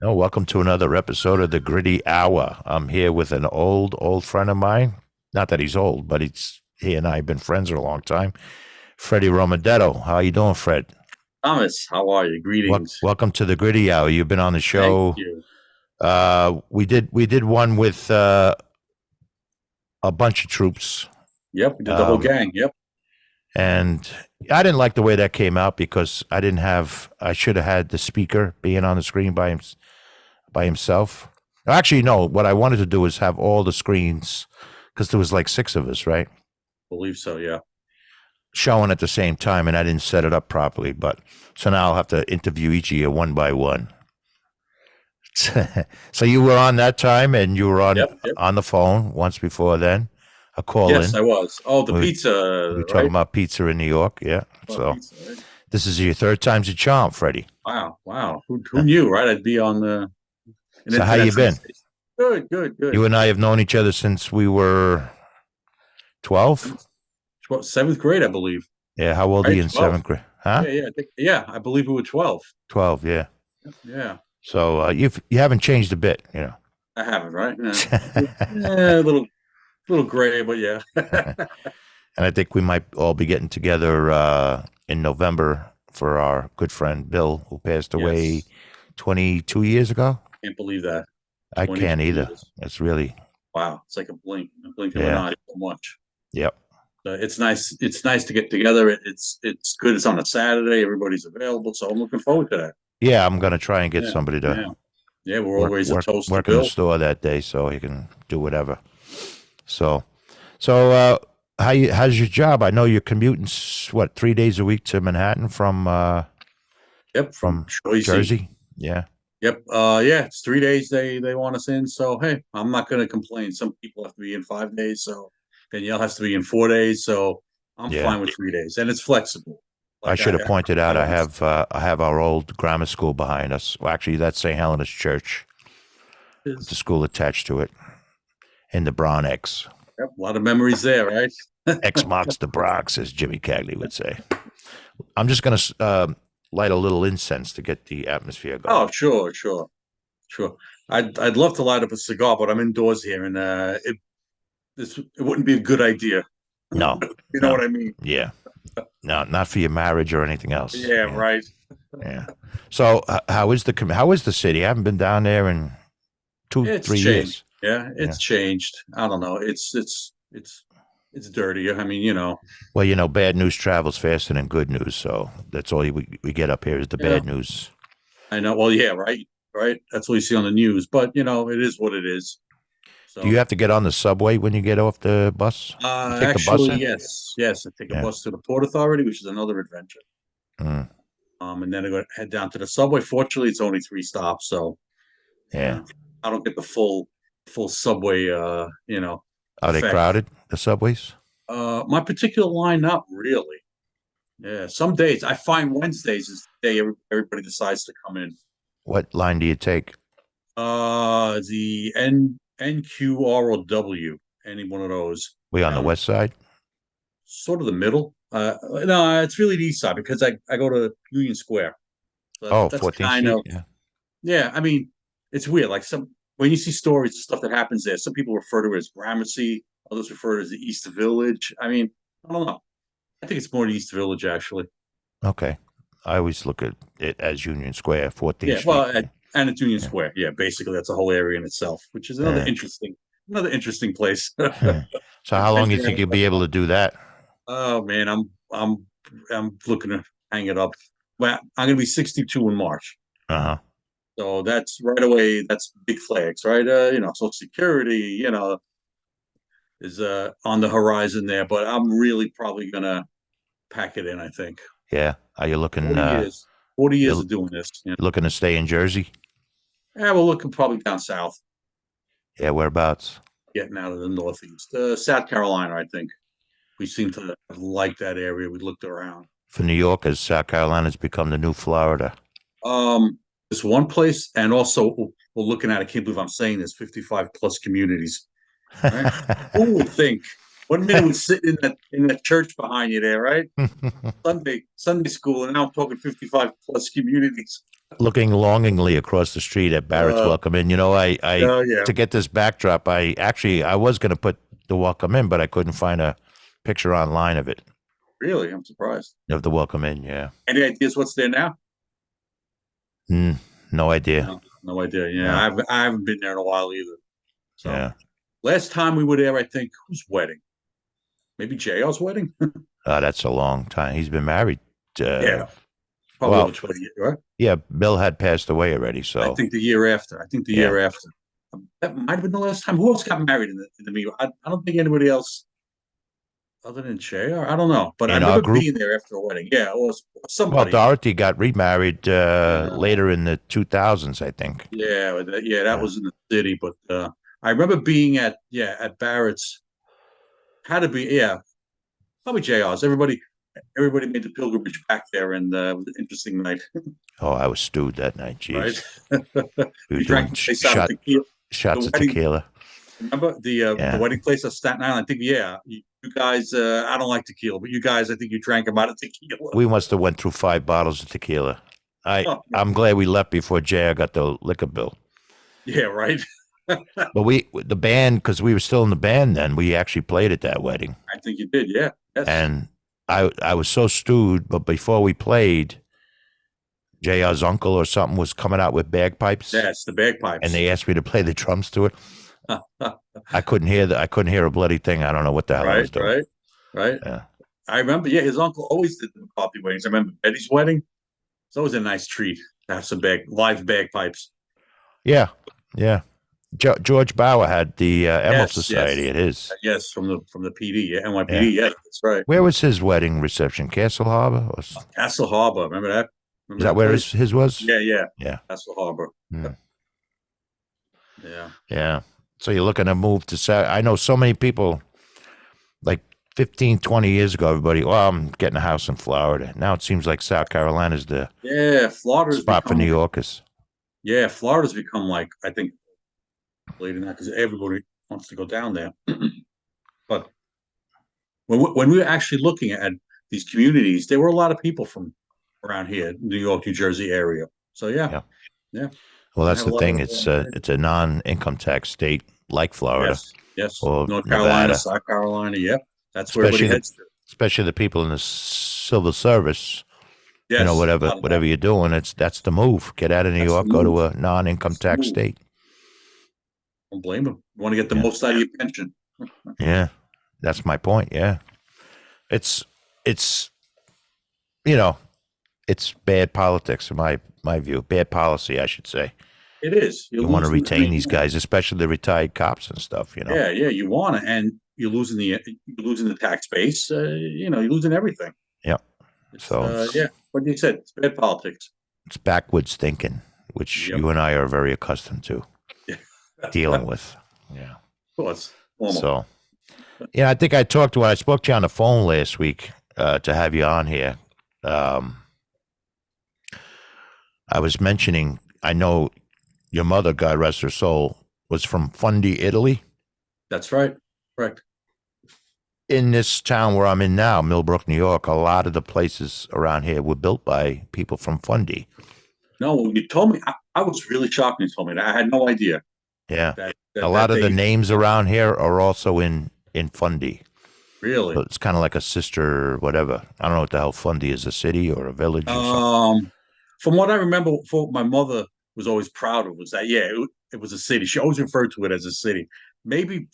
Oh, welcome to another episode of the Gritty Hour. I'm here with an old friend of mine. Not that he's old, but he and I have been friends for a long time. Freddie Romandetto. How you doing, Fred? Thomas, how are you? Greetings. Welcome to the Gritty Hour. You've been on the Thank show. you. We did one with a bunch of troops, Yep, the double um, gang. Yep. and I didn't like the way that came out because I didn't have. I should have had the speaker being on the screen by himself. Actually, no. What I wanted to do was have all the screens because there was like six of us, right? Believe so. Yeah. Showing at the same time, and I didn't set it up properly. But so now I'll have to interview each of you one by one. So you were on that time, and you were on Yep. Yep. on the phone once before then, a call Yes, in. I was. Oh, the We pizza, we were talking right? about pizza in New York, yeah. Oh, So pizza, right? this is your third time's a charm, Freddie. Wow. Wow. Who knew, right? I'd be on an So how you internet been? sensation. Good. Good. Good. You and I have known each other since we were 12. Seventh grade, I believe. Yeah, how old are Right? you in 12. seventh grade? Huh? Yeah. Yeah. Yeah. I believe we were 12. 12, yeah. Yeah. So you haven't changed a bit, you know. I haven't, right? Yeah. Yeah, a little gray, but yeah. And I think we might all be getting together in November for our good friend Bill, who passed away Yes. 22 years ago. Can't believe that. I can't 22 either. years. It's really, Wow. It's like a blink of an yeah, eye so much. yep. It's nice. It's nice to get together. It's good. It's on a Saturday. Everybody's available, so I'm looking forward to that. Yeah, I'm gonna try and get Yeah, somebody to yeah, yeah. We're work always a work toast to work in the Bill. store that day so he can do whatever. So so how's your job? I know you're commuting what 3 days a week to Manhattan Yep, from from Jersey. Jersey. Yeah, Yep. Yeah, it's 3 days they want us in. So hey, I'm not going to complain. Some people have to be in 5 days, so Danielle has to be in 4 days. So I'm yeah. fine with 3 days, and it's flexible. I Like should have pointed I out understand. I have our old grammar school behind us. Well, actually, that's St. Helena's Church with the school attached to it in the Bronx. Yep, a lot of memories there, right? X marks the Bronx, as Jimmy Cagney would say. I'm just going to light a little incense to get the atmosphere going. Oh, sure, sure, sure. I'd love to light up a cigar, but I'm indoors here, and it wouldn't be a good idea. No, You know no, what I mean? yeah, no, not for your marriage or anything else. Yeah, Yeah, right. yeah. So how is the city? I haven't been down there in two, It's three changed. years. Yeah, Yeah. it's changed. I don't know. It's dirty. I mean, Well, bad news travels faster than good news, so that's all we get up here is the yeah. bad news. I know. Well, yeah, right, right. That's what you see on the news. But it is what it is. Do you So, have to get on the subway when you get off the bus? You take the bus actually, in? yes, yes. I take a Yeah. bus to the Port Authority, which is another adventure. Mm, And then I go head down to the subway. Fortunately, it's only 3 stops, so yeah. I don't get the full subway Are they effect. crowded, the subways? My particular line, not really. Yeah, some days I find Wednesdays is the day everybody decides to come in. What line do you take? The NQR or W, any one of those We on the down west side? sort of the middle. No, it's really the east side because I go to Union Square. So Oh, that's 14th kind Street? of Yeah. yeah. I mean, it's weird. Like when you see stories, stuff that happens there, some people refer to it as Gramercy, others refer to it as the East Village. I mean, I don't know. I think it's more the East Village actually. Okay. I always look at it as Union Square, 14th Yeah, Street. well, and it's Union Yeah. Square. Yeah, basically that's a whole area in itself, which is Yeah. another interesting place. Yeah. So how long And do you think you'll be able to do that? oh man, I'm looking to hang it up. Well, I'm gonna be 62 in March, Uh-huh. so that's right away. That's big flags, right? Social Security, is on the horizon there. But I'm really probably gonna pack it in. I think Yeah. Are you looking 40 years, 40 years you're of doing this. looking to stay in Jersey? Yeah, we're looking probably down south, Yeah, whereabouts? getting out of the Northeast, South Carolina. I think we seem to like that area. We looked around. For New York, as South Carolina's become the new Florida. This one place, and also we're looking at. I can't believe I'm saying this. 55 plus communities. Right? Who would think? One minute was sitting in that church behind you there, right? Sunday school, and now I'm talking 55 plus communities. Looking longingly across the street at Barrett's Uh, Welcome Inn. You know, I yeah, to get this backdrop, I was going to put the Welcome Inn, but I couldn't find a picture online of it, really, I'm surprised. of the Welcome Inn. Yeah. Any ideas what's there now? Mm, no idea. No, no idea. Yeah, No. I haven't been there in a while either. So Yeah. last time we were there, I think whose wedding? Maybe JR's wedding. That's a long time. He's been married. Uh, Yeah, probably over well, 20 years, right? yeah, Bill had passed away already. I So think the year after. I think the yeah. year after. That might have been the last time. Who else got married in the meeting? I don't think anybody else other than JR. I don't know, but I In our remember group, being there after a wedding. Yeah, it was well, somebody. Dorothy got remarried Uh, later in the 2000s, I think. yeah, that Yeah. was in the city. But I remember being at Barrett's. Had to be probably JR's. Everybody made the pilgrimage back there, and it was an interesting night, Oh, I was stewed that night. right? Jeez. We were We drank doing the place out of tequila. shots The of wedding, tequila. remember the Yeah. wedding place at Staten Island? I think you guys. I don't like tequila, but you guys, I think you drank them out of tequila. We must have went through 5 bottles of tequila. Oh, I'm glad we left before JR got the liquor bill. yeah, right. I But the band, because we were still in the band then, we actually played at that wedding. think you did. Yeah. Yes. And I was so stewed, but before we played, JR's uncle or something was coming out with bagpipes, Yes. The and bagpipes. they asked me to play the drums to it. I couldn't hear a bloody thing. I don't know what the hell I Right. was doing. Right. Right. Yeah. I remember. Yeah, his uncle always did the coffee weddings. I remember Betty's wedding. It's always a nice treat to have some live bagpipes. Yeah. Yeah. George Bauer had the Emerald Yes. Society Yes. at his. Yes. From the PD. Yeah. Yeah. NYPD. Yes. That's right. Where was his wedding reception? Castle Harbor? Castle Harbor. Remember that? Is Remember that that where place? his was? Yeah. Yeah. Yeah. Castle Harbor. Hmm. Yeah. Yeah. So you're looking to move to South. I know so many people, like 15, 20 years ago, everybody, well, I'm getting a house in Florida. Now it seems like South Carolina's the Yeah. spot for New Yorkers. Yeah, Florida's become like, I think, later now because everybody wants to go down there. But when we were actually looking at these communities, there were a lot of people from around here, New York, New Jersey area. So yeah, Yeah. yeah, Well, I that's have a the lot thing. of It's a non-income tax state like Florida yes, yes, or North Carolina, Nevada, South Carolina. Yep, that's where everybody especially the heads to. especially the people in the civil service. You know, Yes, without a doubt. whatever you're doing, that's the move. Get out of New That's the York, go move. to a non-income That's the tax move. state. Don't blame them. You want to get the Yeah. most out of your pension. Yeah. That's my point. Yeah. It's you know, it's bad politics in my view. Bad policy, I should say. It is. You're You want to losing. I retain mean, these guys, especially the retired cops and stuff, you know. yeah, yeah, you want to, and you're losing the tax base. You're losing everything. Yeah. It's So it's yeah, what you said, it's bad politics. it's backwoods thinking, which Yep. you and I are very accustomed to Yeah. dealing with. Yeah. Of course. Normal. So yeah, I think when I spoke to you on the phone last week to have you on here. I was mentioning, I know your mother, God rest her soul, was from Fundy, Italy. That's right. Correct. In this town where I'm in now, Millbrook, New York, a lot of the places around here were built by people from Fundy. No, when you told me, I was really shocked when you told me that. I had no idea Yeah. that A lot of the they names around here are also in Fundy. So really. it's kind of like a sister, whatever. I don't know what the hell Fundy is, a city or a village or something. From what I remember, what my mother was always proud of was that it was a city. She always referred to it as a city. Maybe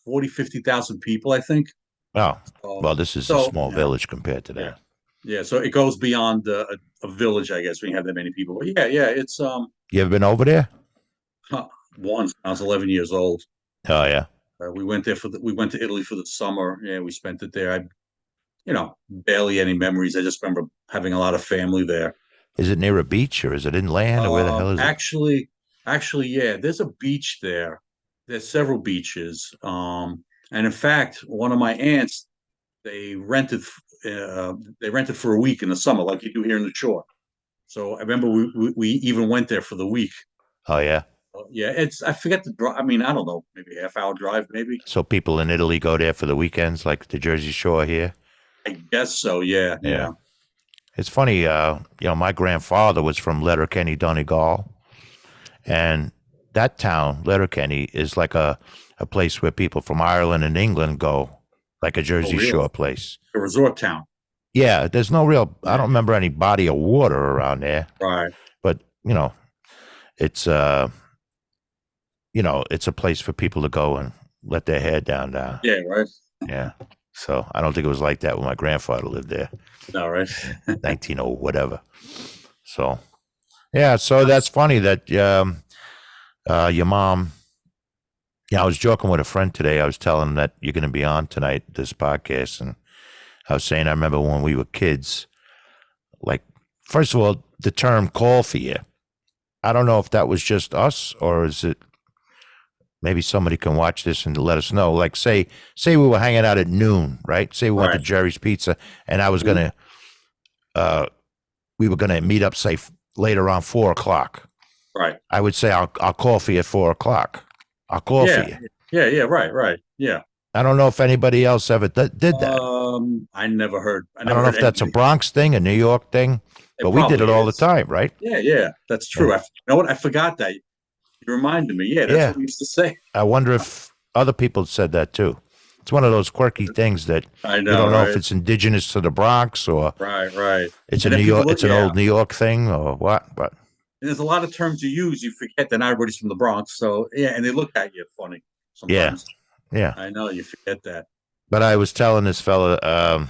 40, 50,000 people, I think. Oh, So, well, this is a so small yeah, village compared to yeah. that. Yeah, so it goes beyond a village, I guess, when you have that many people. But yeah, it's You ever been over there? once I was 11 years old. Oh, yeah. We went to Italy for the summer. Yeah, we spent it there. Barely any memories. I just remember having a lot of family there. Is it near a beach or is it inland or where the hell is it? Actually, yeah, there's a beach there. There's several beaches. And in fact, one of my aunts, they rented they rented for a week in the summer, like you do here in the shore. So I remember we even went there for the week. Oh, yeah. Yeah, it's I forget the drive. I mean, I don't know, maybe a half hour drive, maybe. So people in Italy go there for the weekends, like the Jersey Shore here. I guess so. Yeah, Yeah. yeah. It's funny, my grandfather was from Letterkenny, Donegal, and that town, Letterkenny, is like a place where people from Ireland and England go, like a Oh, Jersey really? Shore place. A resort town. Yeah, there's no real, I Yeah. don't remember any body of water around there, Right. but, it's, it's a place for people to go and let their hair down. Yeah. Right. Yeah. So I don't think it was like that when my grandfather lived there, No. Right. 19 or whatever. So, yeah, so that's funny that your mom. Yeah, I was joking with a friend today. I was telling him that you're going to be on tonight, this podcast. And I was saying, I remember when we were kids, like, first of all, the term call for you. I don't know if that was just us or is it maybe somebody can watch this and let us know. Like, say we were hanging out at noon, right? Say we went to Right. Jerry's Pizza and I was going Mhm. to, we were going to meet up, say, later on 4 o'clock. Right. I would say, I'll call for you at 4 o'clock. I'll call for Yeah. you. Yeah. Yeah. Right. Right. Yeah. I don't know if anybody else ever did that. I never heard. I I never don't know heard if that's a anybody. Bronx thing, a New York thing, It but we did probably it all the is. time, right? Yeah. Yeah. That's Yeah. true. You know what? I forgot that. You reminded me. Yeah. That's Yeah. what we used to say. I wonder if other people said that too. It's one of those quirky things that I you know. don't know if Right. it's indigenous to the Bronx or Right. Right. it's a And New then people York, look. it's an Yeah. old New York thing or what. But And there's a lot of terms you use, you forget that not everybody's from the Bronx. So yeah, and they look at you funny yeah, sometimes. yeah. I know you forget that. But I was telling this fella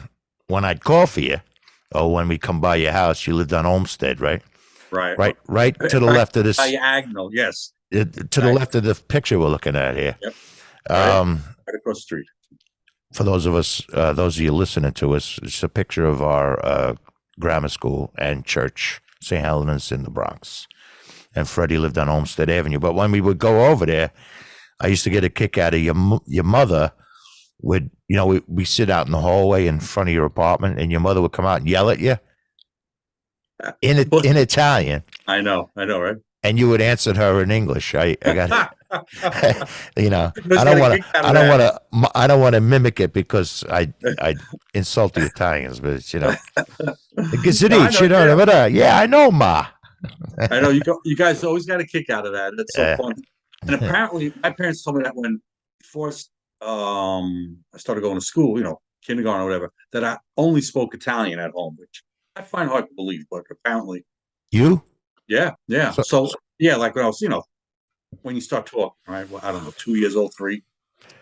when I'd call for you, or when we come by your house, you lived on Olmsted, right? Right. Right to the Right. left of this, Diagonal. Yes. to the Diagonal. left of the picture we're looking at here. Yep. Right. Um, Right across the street. for those of you listening to us, it's a picture of our grammar school and church, St. Helena's in the Bronx. And Freddie lived on Olmsted Avenue. But when we would go over there, I used to get a kick out of your mother. Would we sit out in the hallway in front of your apartment, and your mother would come out and yell at you But in Italian, I know, right? and you would answer her in English. I got it. Just get a kick out of that. I don't want to mimic it because I insult the Italians, but it's, No, I know, yeah. yeah, I know, ma. I know you guys always got a kick out of that. It's so Uh, fun. And apparently my parents told me that when before I started going to school, kindergarten or whatever, that I only spoke Italian at home, which I find hard to believe, but apparently, you? yeah, yeah. So, So yeah, like when I was, when you start talking, right? Well, I don't know, 2 years old, three.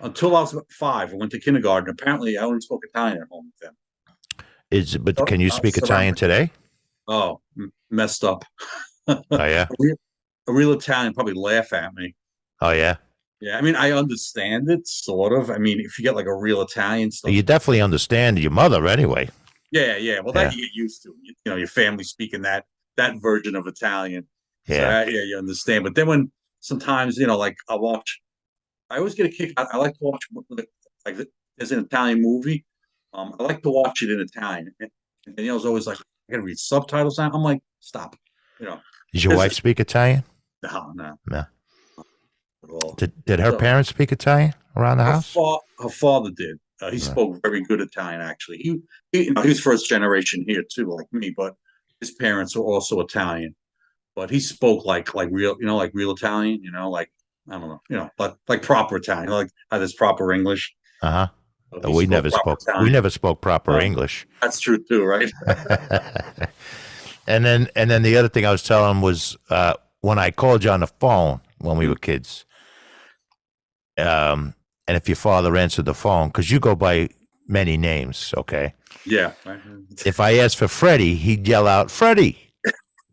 Until I was about 5, I went to kindergarten. Apparently, I only spoke Italian at home with them. but can you I speak was Italian surrounded. today? Oh, messed up. Oh yeah, A real Italian probably laugh at me. oh yeah. Yeah, I mean, I understand it sort of. I mean, if you get like a real Italian stuff, You definitely understand your mother anyway. yeah, yeah. Well, that Yeah, you get used to. Your family speaking that version of Italian. So yeah. yeah, you understand. But then when sometimes like I watch, I always get a kick. I like to watch like there's an Italian movie. I like to watch it in Italian, and Danielle's always like, "I gotta read subtitles now." I'm like, "Stop," you know, Does your because wife speak Italian? no, No. at all. Did her So parents speak Italian around the house? her father did. He No. spoke very good Italian. Actually, he was first generation here too, like me. But his parents were also Italian. But he spoke like real, like real Italian. Like I don't know, like proper Italian, like how there's proper English. Uh huh. So he We spoke never proper spoke. We Italian. never spoke proper Uh, English. that's true too, right? And then the other thing I was telling him was when I called you on the phone when we were kids, and if your father answered the phone, because you go by many names, okay? Yeah. Right. If I asked for Freddie, he'd yell out Freddie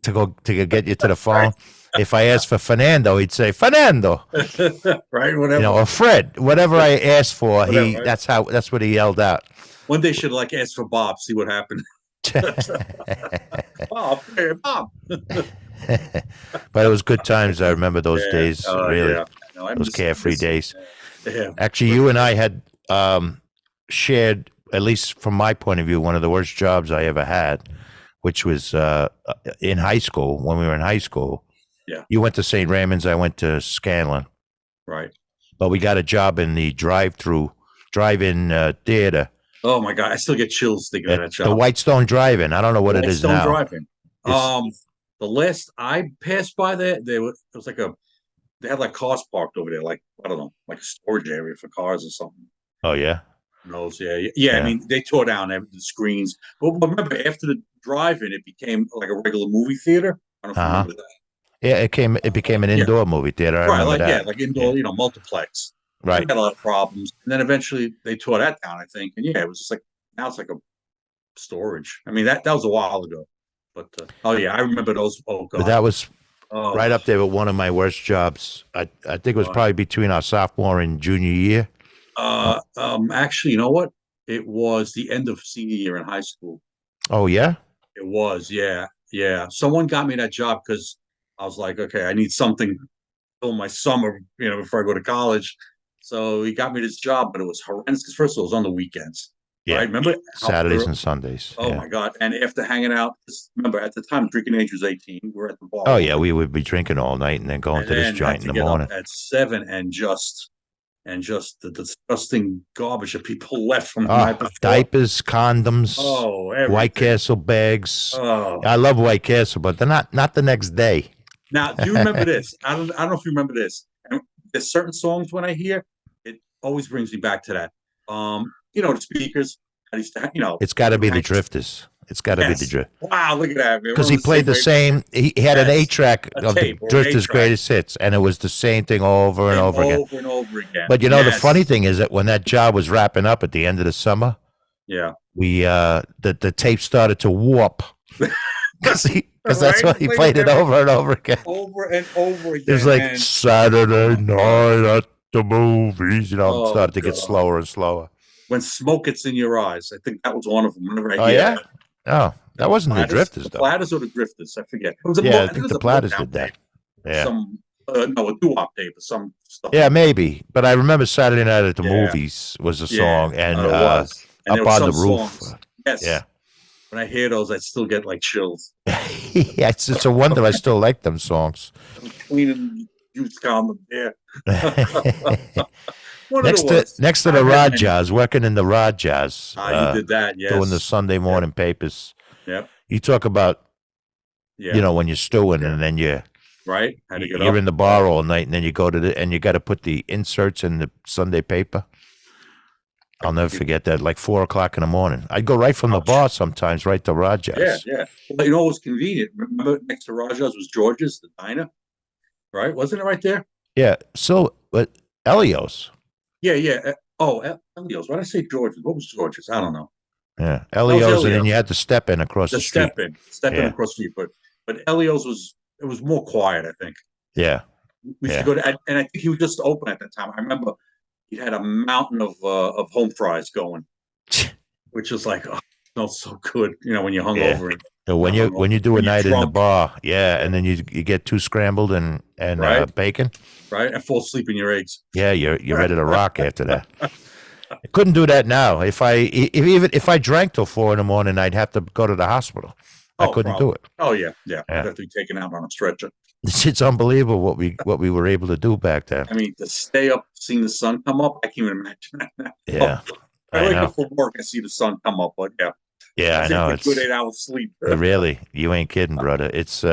to get you to the phone. Right. If I asked for Fernando, he'd say Fernando, Right. Whatever. or Fred, whatever I asked for. Whatever. Right? That's what he yelled out. One day should like ask for Bob, see what happened. Bob, hey, Bob. But it was good times. I remember those Yeah. days. Really, Yeah. No, I those carefree miss it. days. Yeah. Actually, you and I had shared, at least from my point of view, one of the worst jobs I ever had, which was in high school. When we were in high school, yeah, You went to St. Raymond's. I went to Scanlon. right. But we got a job in the drive-in theater Oh my God, I still get chills thinking of at that the shop. Whitestone Drive-in. I don't know what it is Whitestone now. Driving. It's The last I passed by there, it was like they had like cars parked over there, like I don't know, like a storage area for cars or something. oh yeah, Who knows? Yeah, yeah. I yeah, mean, they tore down the screens, but remember after the drive-in, it became like a regular movie theater. I don't know if you uh huh. remember that. Yeah, it became an Yeah, indoor movie theater. I right. remember that. Like Yeah, indoor, multiplex. And right. they had a lot of problems, and then eventually they tore that down, I think. And yeah, it was just like now it's like a storage. I mean, that was a while ago, but oh yeah, I remember those. Oh But God. that was Oh, right up there with one of my worst jobs. I think it was God. probably between our sophomore and junior year. Uh, Actually, you know what? It was the end of senior year in high school. oh yeah, It was, yeah, yeah. Someone got me that job because I was like, okay, I need something to fill my summer, before I go to college. So he got me this job, but it was horrendous because first of all, it was on the weekends, right? yeah. Remember how Saturdays early? and Sundays. Oh Yeah. my God! And after hanging out, remember at the time drinking age was 18. We were at the bar Oh all yeah, night, we would be drinking all night and then going and to this then had joint in to the get up morning. at 7 and just the disgusting garbage that people left from the night Oh, before. diapers, condoms, Oh, White everything. Castle bags. Oh. I love White Castle, but they're not the next day. Now, do you remember this? I don't know if you remember this. And there's certain songs when I hear it always brings me back to that. The speakers. I used to, It's got to we be would the hang. Drifters. It's got to be the Yes. Drifters. Wow, look at that, man. We're Because on he the played same the wave. same. He had an Yes, eight track a of the tape or an eight Drifters' track, greatest hits, and it was the same thing over and and over again. over and over again. But the funny Yes. thing is that when that job was wrapping up at the end of the summer, Yeah. we the tape started to warp because that's Right? why he Played it played it there over and over again. over and over It was again. like And oh Saturday my God. night at the movies. It Oh started to get God. slower and slower. When smoke gets in your eyes, I think that was one of them. Whenever I Oh hear that. yeah, oh that wasn't the The Drifters though. Platters or the Drifters, I forget. Yeah, I I think it think was the a Platters Motown did tape, that. Yeah, some no, a doo-wop tape or some stuff yeah, like that. maybe. But I remember Saturday Night at the Yeah, Movies was a yeah, song, and it was. And there Up were on some the Roof. songs. Yeah, Yes, when I hear those, I still get like chills. yeah. It's a wonder I still like them songs. Cleaning juice condom. Yeah, one of the next to worst. next to the I've had many. Rajas, working in the Rajas, You did that. doing the Yes. Sunday Yep. morning papers. Yep. You talk about Yeah. when you're stewing Yeah. and then Right. Had to get you're up. in the bar all night and then you go to and you got to put the inserts in the Sunday paper. I'll never forget that. Like 4 o'clock in the morning, I'd go right from the Ouch. bar sometimes right to Yeah. Rajas. Yeah. Well, it was convenient. Remember, next to Rajah's was George's, the diner. Right? Wasn't it right there? Yeah. So, but Elios. Yeah, yeah. Elio's. Why did I say George's? What was George's? I don't know. Yeah, That was Elios, and then you Elio's. had to step in across The the street. step in Yeah, across the street. But Elio's was more quiet. I think yeah, we used to yeah. go to, and I think he was just open at that time. I remember he had a mountain of home fries going, which was like, oh, it smells so good. When you're Yeah. hungover and So not when hungover, you do a when you're night in the drunk, bar, yeah, and then you get two scrambled and right, bacon, right, and fall asleep in your eggs. yeah, you're ready to rock after that. I couldn't do that now. If I drank till 4 in the morning, I'd have to go to the hospital. I Oh, couldn't do probably. it. Oh yeah, yeah. I'd Yeah, have to be taken out on a stretcher. it's unbelievable what we were able to do back then. I mean, to stay up, seeing the sun come up, I can't even imagine that. Oh, Yeah, I I wake know. up from work and see the sun come up, but yeah, Yeah, that I takes know. a good It's 8 hours sleep. really you ain't kidding, brother. It's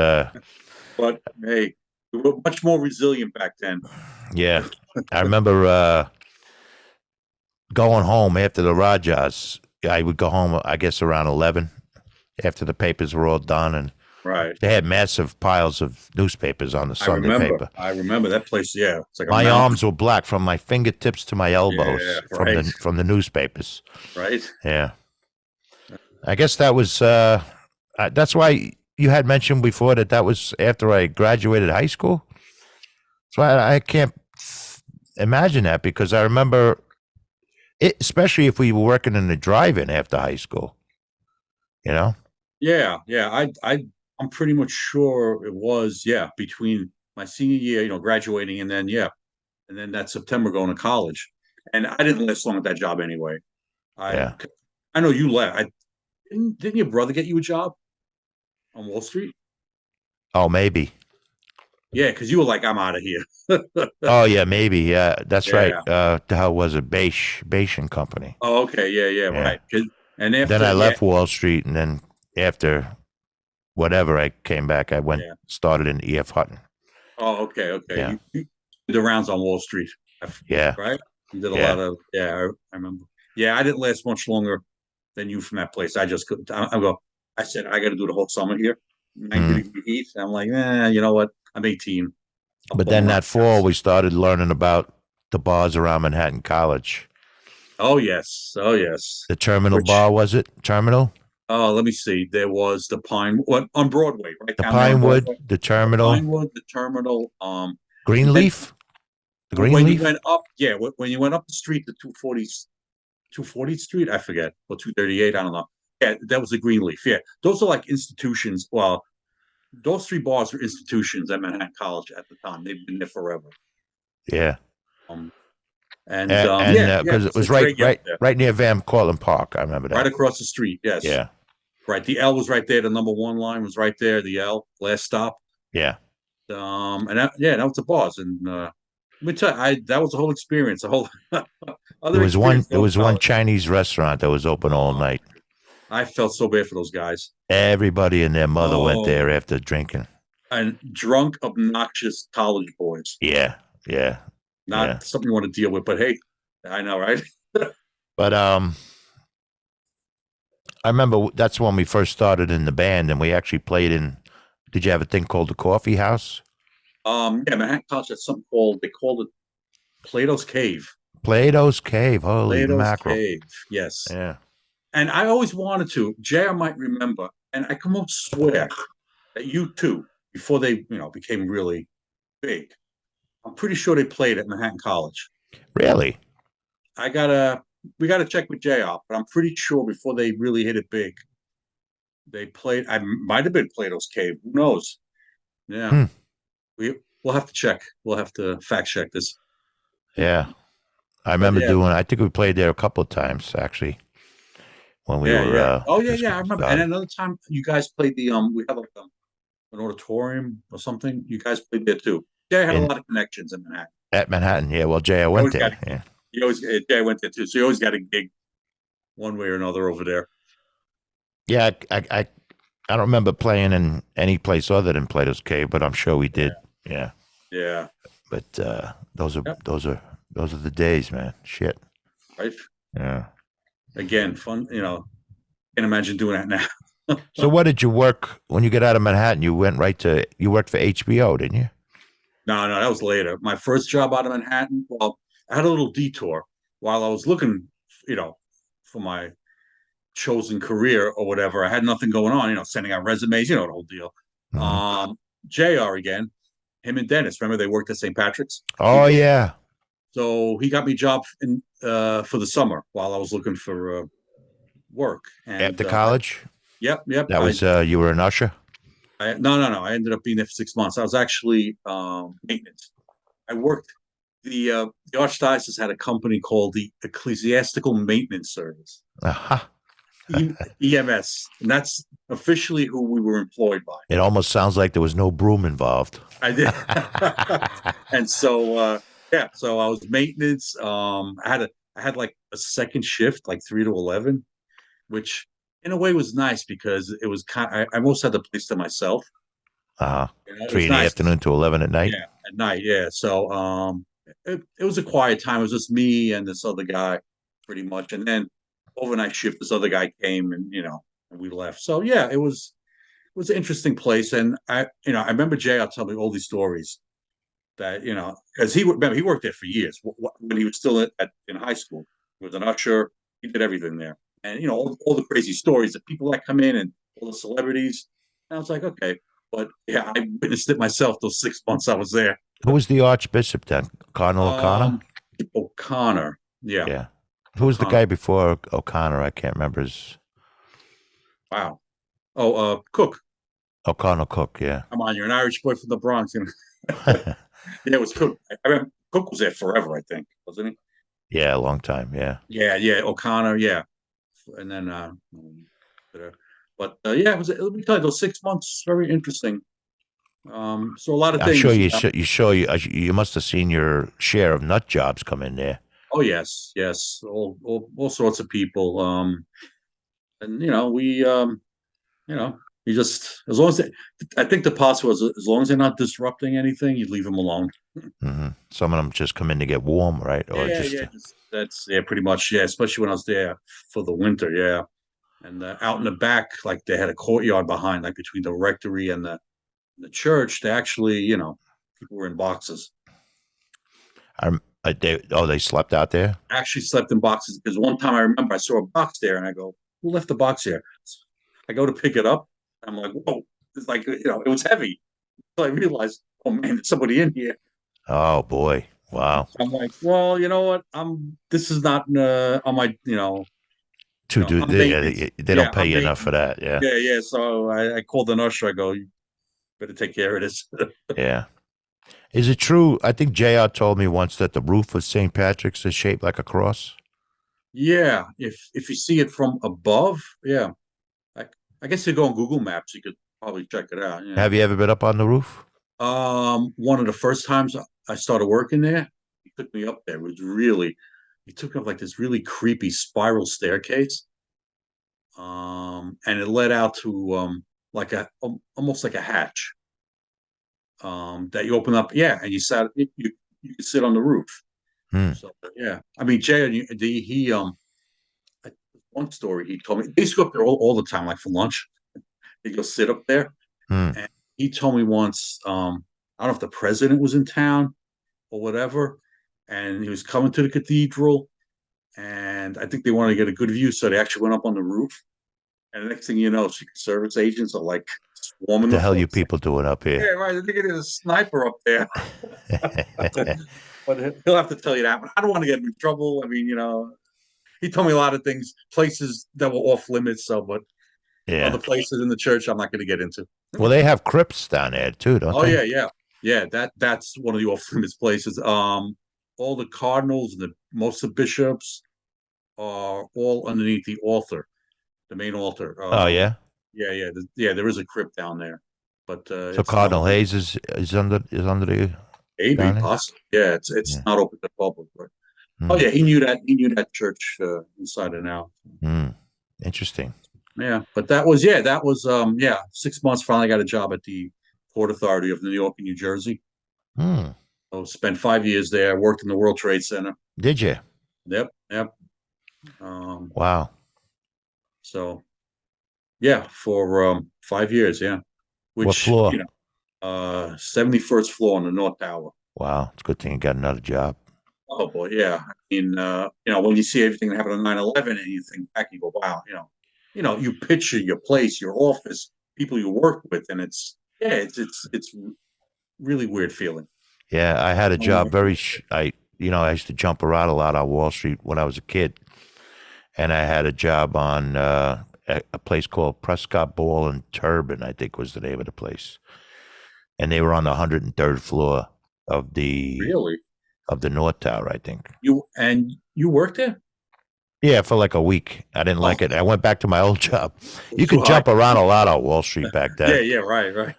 But hey, we were much more resilient back then. yeah. I remember going home after the Rajas. I would go home, I guess, around 11 after the papers were all done, and Right. they had massive piles of newspapers on the I Sunday remember. paper. I remember that place. Yeah, it's like a My mountain. arms were black from my fingertips to my Yeah. elbows Right. from the newspapers. Right. Yeah, I guess that was that's why you had mentioned before that was after I graduated high school. So I can't imagine that because I remember it, especially if we were working in the drive-in after high school. You know? Yeah. Yeah. I'm pretty much sure it was. Yeah, between my senior year, graduating, and then that September going to college. And I didn't last long at that job anyway. I Yeah. I know you left. Didn't your brother get you a job on Wall Street? Oh, maybe. Yeah, because you were like, I'm out of here. Oh yeah, maybe. Yeah, that's right. Yeah. The hell was it? Beige and Company. Oh, okay. Yeah, yeah, Yeah. right. And Then after, I yeah, left Wall Street, and then after whatever I came back, I went yeah. started in E.F. Hutton. Oh, okay, okay. Yeah, You did the rounds on Wall Street, yeah, right? You did a lot yeah. of, yeah, I remember. Yeah, I didn't last much longer than you from that place. I just couldn't. I said, I got to do the whole summer here, 90 Mm. degree heat. And I'm like, you know what? I'm 18. I'll But bum then around that fall, the we started learning about the bars around Manhattan College. Oh, yes. Oh, yes. The Terminal Which, Bar, was it? Terminal? let me see. There was the Pine, what, on Broadway, right The down there on Pinewood, Broadway. the The Terminal, Pinewood, the Terminal. And then Greenleaf, the when you Greenleaf. went up, yeah, when you went up the street, the 240th Street, I forget, or 238, I don't know. Yeah, that was a Greenleaf. Yeah, those are like institutions. Well, those three bars were institutions at Manhattan College at the time. They've been there forever. Yeah, Um, and and yeah, yeah. because it So was it's right, great getting right, there. right near Van Cortlandt Park. I remember Right that. across the street. Yes, Yeah, right. The L was right there. The number one line was right there. The L, last stop. yeah. And that, yeah, that was the bars. And let me tell you, that was a whole experience, a whole There other was one. experience. There Going to was one college. Chinese restaurant that was open all Oh, night. I felt so bad for those guys. Everybody and their mother went Oh, there after drinking. and drunk, obnoxious college boys. Yeah, yeah, yeah. Not something you want to deal with, but hey, I know, right? But I remember that's when we first started in the band, and we actually played in. Did you have a thing called the Coffee House? Yeah, Manhattan College had something called they called it Plato's Cave. Plato's Cave. Holy Plato's mackerel! Cave, yes. Yeah. And I always wanted to. JR might remember, and I can almost swear that you too, before they became really big. I'm pretty sure they played at Manhattan College. Really? I gotta we gotta check with JR, but I'm pretty sure before they really hit it big, they played. I might have been Plato's Cave. Who knows? Yeah, Hmm. we'll have to check. We'll have to fact check this. Yeah. I But remember yeah, doing. I think we played there a couple of times actually when we yeah, were yeah. Oh yeah, just yeah. I getting remember. And started another time, you guys played the we had like an auditorium or something. You guys played there too. Yeah, I had a in lot of connections in Manhattan. at Manhattan. Yeah. Well, Jay, I You went always got there. a gig. Yeah. You always Jay went there too, so you always got a gig one way or another over there. Yeah. I don't remember playing in any place other than Plato's Cave, but I'm sure we did. Yeah. Yeah. But those are Yep. those are those are the days, man. Shit. Right. Yeah. Again, fun. Can't imagine doing that now. So what did you work when you get out of Manhattan? You went right to you worked for HBO, didn't you? No, no, that was later. My first job out of Manhattan. Well, I had a little detour while I was looking, you know, for my chosen career or whatever. I had nothing going on, sending out resumes, the whole deal. Hmm. Um, JR again, him and Dennis. Remember they worked at St. Patrick's Oh Cathedral. yeah. So he got me a job for the summer while I was looking for work. And After college, yep, yep. that was you were an usher. No, no, no. I ended up being there for 6 months. I was actually maintenance. I worked. The archdiocese had a company called the Ecclesiastical Maintenance Service, Aha. EMS, and that's officially who we were employed by. It almost sounds like there was no broom involved. I did, and so yeah, so I was maintenance. I had like a second shift, like 3 to 11, which in a way was nice because it was I most had the place to myself. Uh-huh. It Three was in the nice. afternoon to 11 at night. Yeah, at night. Yeah, so it was a quiet time. It was just me and this other guy, pretty much. And then overnight shift, this other guy came, and and we left. So yeah, it was an interesting place. And I remember Jay. I'll tell me all these stories that because he worked there for years when he was still in high school. He was an usher. He did everything there, and all the crazy stories, the people that come in and all the celebrities. And I was like, okay, but yeah, I witnessed it myself those 6 months I was there. Who was the Archbishop then? Cardinal O'Connor? Um, O'Connor, yeah, Yeah. Who was the O'Connor. guy before O'Connor? I can't remember his Wow. Oh, Cook. O'Connell Cook, yeah. Come on, you're an Irish boy from the Bronx. Yeah, it was Cook. I remember Cook was there forever, I think, wasn't he? Yeah, a long time, yeah. Yeah, yeah, O'Connor, yeah, and then but yeah, it was. Let me tell you, those 6 months very interesting. So a lot of I'm sure things, you you must have seen your share of nut jobs come in there. oh yes, yes, all sorts of people. And you know, you just as long as I think the policy was as long as they're not disrupting anything, you leave them alone. Some of them just come in to get warm, right? Or Yeah, just yeah, just that's yeah, pretty much yeah. Especially when I was there for the winter, yeah. And out in the back, like they had a courtyard behind, like between the rectory and the church. They actually, people were in boxes. they slept out there. Actually slept in boxes because one time I remember I saw a box there and I go, "Who left the box here?" I go to pick it up. I'm like, "Whoa!" It's like it was heavy. So I realized, oh man, there's somebody in here. Oh boy, wow. So I'm like, well, you know what? This is not on my To do I'm maintenance. they Yeah, don't pay I'm you enough for maintenance. that. Yeah, Yeah, yeah. So I called the usher. I go, you better take care of this. yeah. Is it true? I think Jr. told me once that the roof of St. Patrick's is shaped like a cross. Yeah, if you see it from above, yeah. I, I guess you go on Google Maps, you could probably check it out. Yeah. Have you ever been up on the roof? One of the first times I started working there, he took me up there. He took me up like this really creepy spiral staircase. And it led out to like almost like a hatch. That you open up, yeah, and you could sit on the roof. Hmm. So yeah, I mean, Jay, he one story he told me they used to go up there all the time, like for lunch. They go sit up there, Hmm. and he told me once, I don't know if the president was in town or whatever, and he was coming to the cathedral, and I think they wanted to get a good view, so they actually went up on the roof. And the next thing you know, Secret Service agents are like What swarming the the hell you place. people doing up Yeah, here? right. I think it is a sniper up there. But he'll have to tell you that. But I don't want to get in trouble. I mean, he told me a lot of things, places that were off limits. So, but other Yeah. places in the church, I'm not going to get into. Well, they have crypts down there too, don't Oh they? yeah, yeah, yeah. That's one of the off limits places. All the cardinals and most of the bishops are all underneath the altar, the main altar. Oh yeah. Yeah, yeah, yeah. There is a crypt down there, but So it's not Cardinal open. Hayes is under the Maybe down there. possibly. Yeah, it's Yeah. not open to the public. But oh Hmm. yeah, he knew that. He knew that church inside and out. Hmm. Interesting. Yeah, but that was 6 months. Finally got a job at the Port Authority of New York and New Jersey. Hmm. I spent 5 years there. Worked in the World Trade Center. Did you? Yep, yep. Um, Wow. so yeah, for 5 years. Yeah, What which floor? 71st floor on the North Tower. Wow. It's a good thing you got another job. Oh boy, yeah. I mean, when you see everything that happened on 9/11 and you think back, you go, wow, you picture your place, your office, people you work with, and it's really weird feeling. Yeah, I had a Oh, job I used to jump around a lot on Wall Street when I was a kid, and I had a job on a place called Prescott Ball and Turban, I think was the name of the place, and they were on the 103rd floor of the really? North Tower, I think. You worked there? Yeah, for like a week. I didn't Oh, like it. I went back to my old job. You too could high. jump around a lot on Wall Street back Yeah, then. yeah, right, right.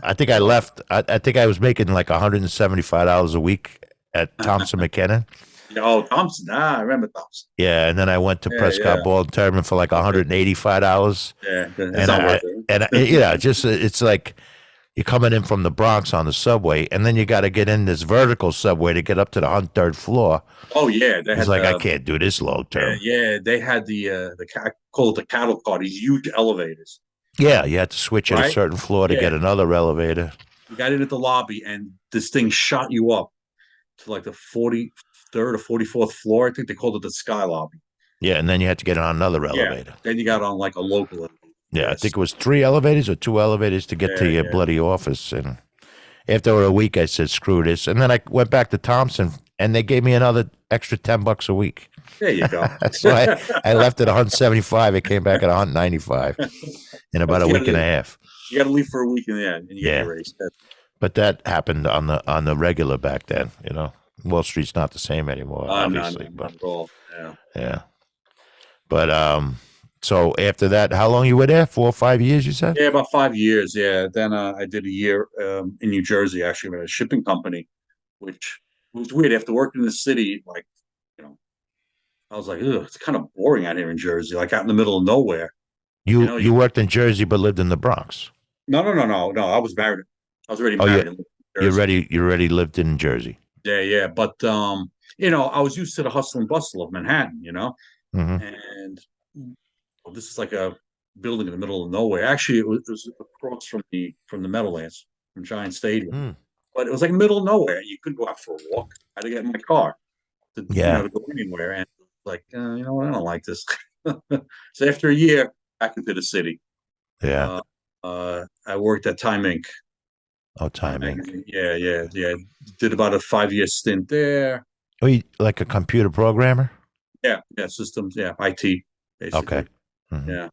I think I Oh, left. I think I was making like $175 a week at Thompson McKenna. yeah, oh, Thompson. Ah, I remember Thompson. Yeah, and then I went to Yeah, Prescott yeah. Ball and Terman for like $185, Yeah, it's and not worth it. just it's like you're coming in from the Bronx on the subway, and then you got to get in this vertical subway to get up to the 103rd floor. Oh yeah, they It's had like I can't do this long yeah, term. yeah, they had call it the cattle car, these huge elevators, Yeah, you had to switch at a right? certain floor to Yeah, get another elevator. you got in at the lobby, and this thing shot you up to like the 43rd or 44th floor. I think they called it the Sky Lobby. Yeah, and then you had to get on another Yeah. elevator. Then you got on like a local elevator. Yeah, I think Yes. it was 3 elevators or 2 elevators to get to Yeah, your yeah. bloody office. And after a week, I said, "Screw this," and then I went back to Thompson, and they gave me another extra $10 a week. There you go. So I left at 175. It came back at 195 in about But a week and a half. you got to leave for a week in the end, and you get Yeah, your raise. but that happened on the regular back then. Wall Street's not the same anymore, No, no, obviously. not But at all. Yeah. yeah, but So after that, how long you were there? 4 or 5 years, you said? Yeah, about 5 years. Yeah. Then I did a year in New Jersey, actually, at a shipping company, which was weird. After working in the city, like, you know, I was like, ugh, it's kind of boring out here in Jersey, like out in the middle of nowhere. You You know, you worked in Jersey but lived in the Bronx. no. I was married. I was already Oh, married in Jersey. you already lived in Jersey. Yeah, yeah. But I was used to the hustle and bustle of Manhattan, Hmm. and this is like a building in the middle of nowhere. Actually, it was across from the Meadowlands, from Giant Stadium. Mm. But it was like middle of nowhere. You couldn't go out for a walk. I had to get in my car to Yeah, to go anywhere. And like, you know what? I don't like this. So after a year, back into the city. yeah. Uh, I worked at Time Inc. Oh, Time timing. Magazine. Yeah, yeah, yeah. Did about a 5 year stint there. Oh, you, like a computer programmer? Yeah, yeah. Systems. Yeah, IT Okay. basically. Hmm. Yeah,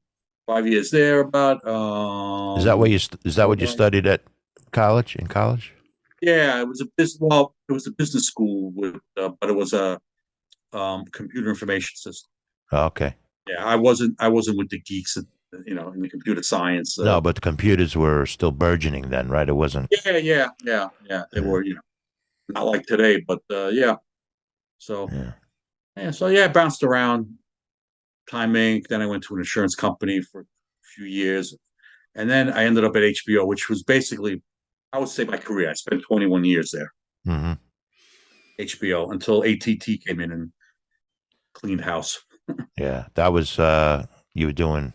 5 years there. About Is that what you studied at college? In college? yeah. It was a business. Well, it was a business school but it was a computer information system. Oh, okay. Yeah, I wasn't with the geeks, in the computer science. No, but the computers were still burgeoning then, right? It wasn't. Yeah, yeah, yeah, yeah. They Yeah, were, not like today, but yeah. So yeah. yeah, I bounced around Time Inc. Then I went to an insurance company for a few years, and then I ended up at HBO, which was basically, I would say, my career. I spent 21 years there, Hmm. HBO, until ATT came in and cleaned house. Yeah. That was you were doing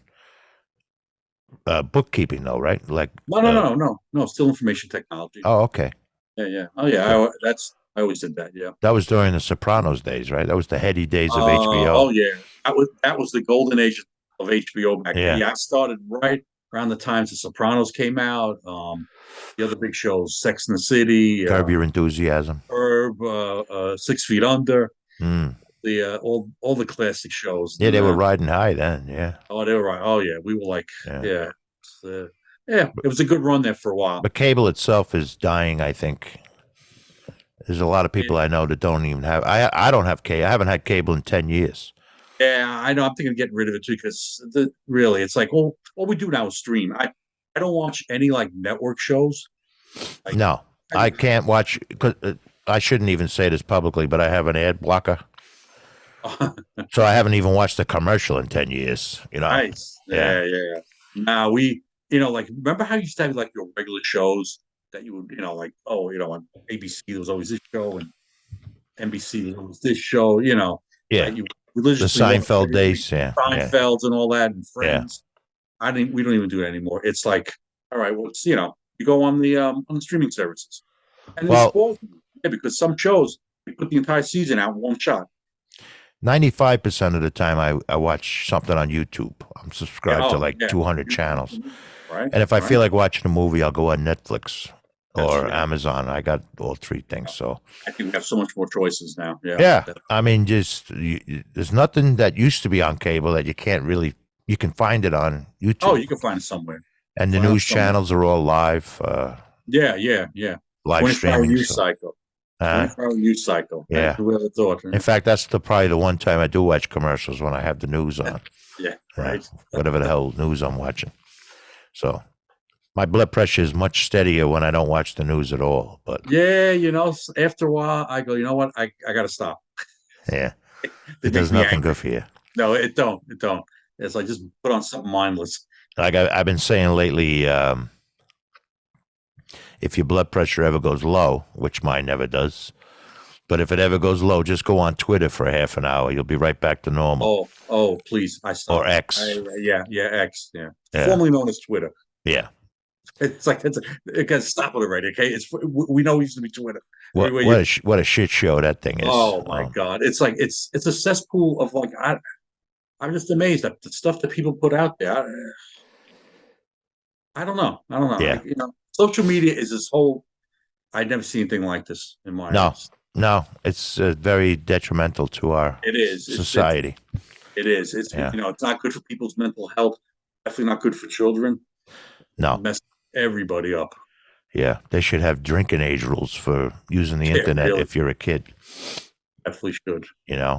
bookkeeping though, right? Like No, no, no, no, no. Still information technology. oh, okay. Yeah, yeah. Oh, yeah. So I always did that. Yeah. that was during the Sopranos days, right? That was the heady days of HBO. Oh yeah, that was the golden age of HBO back then. Yeah. Yeah, I started right around the times The Sopranos came out. The other big shows, Sex and the City, Curb Your Enthusiasm. Herb, 6 Feet Under, Mm. the all the classic shows. Yeah, And they were riding high then. Yeah. they were right. Oh yeah, we were like, Yeah. yeah, yeah. It was a good run there for a while. But cable itself is dying, I think. There's a lot of Yeah, people I know that don't even have. I don't have cable. I haven't had cable in 10 years. yeah, I know. I'm thinking of getting rid of it too because really, it's like, well, all we do now is stream. I don't watch any like network shows. Like, No, I, I can't watch. Cause, I shouldn't even say this publicly, but I have an ad blocker, so I haven't even watched a commercial in 10 years. nice. Yeah, Yeah, yeah. Now like, remember how you used to have like your regular shows that you would, like, oh, on ABC there was always this show, and NBC there was this show, yeah. that you The religiously watch Seinfeld every week. days. Yeah, yeah, Seinfelds and all that, and yeah. Friends. We don't even do it anymore. It's like, all right, well, you go on the streaming services, and they Well, spoil you. Yeah, because some shows they put the entire season out in one shot. 95% of the time I watch something on YouTube. I'm Yeah, subscribed to oh like yeah, 200 channels. right, And if I right. feel like watching a movie, I'll go on Netflix That's or yeah. Amazon. I got all three things. So, I think we have so much more choices now. Yeah. yeah, I mean, there's nothing that used to be on cable that you can find it on Oh, YouTube. you can find it somewhere. And the Find out news somewhere. channels are all live, Yeah, yeah, yeah. live 24-hour streaming. news So, cycle. uh, 24-hour news cycle. yeah. Who would have thought? In fact, that's probably the one time I do watch commercials when I have the news on, Yeah, uh, right. whatever the hell news I'm watching. So my blood pressure is much steadier when I don't watch the news at all. But Yeah, after a while, I go, you know what? I got to stop. yeah, They it make does me nothing good angry. for you. No, it don't. It don't. It's like just put on something mindless. Like I've been saying lately, if your blood pressure ever goes low, which mine never does, but if it ever goes low, just go on Twitter for half an hour. You'll be right back to normal. Oh, please, I Or stopped. X. Yeah, yeah, X, yeah, Yeah, formerly known as Twitter. yeah. It's like it got stop it already. Okay, we know it used to be Twitter. What Everywhere what you. a what a shit show that thing is. Oh my God, it's like it's a cesspool of like I'm just amazed at the stuff that people put out there. I don't know. I don't know. Yeah. Social media is this whole. I'd never seen anything like this in my No, eyes. no, it's very detrimental to our It is. society. It is. It's Yeah. it's not good for people's mental health. Definitely not good for children. No. Mess everybody up. Yeah. They should have drinking age rules for using the Yeah, internet really. if you're a kid, Definitely should.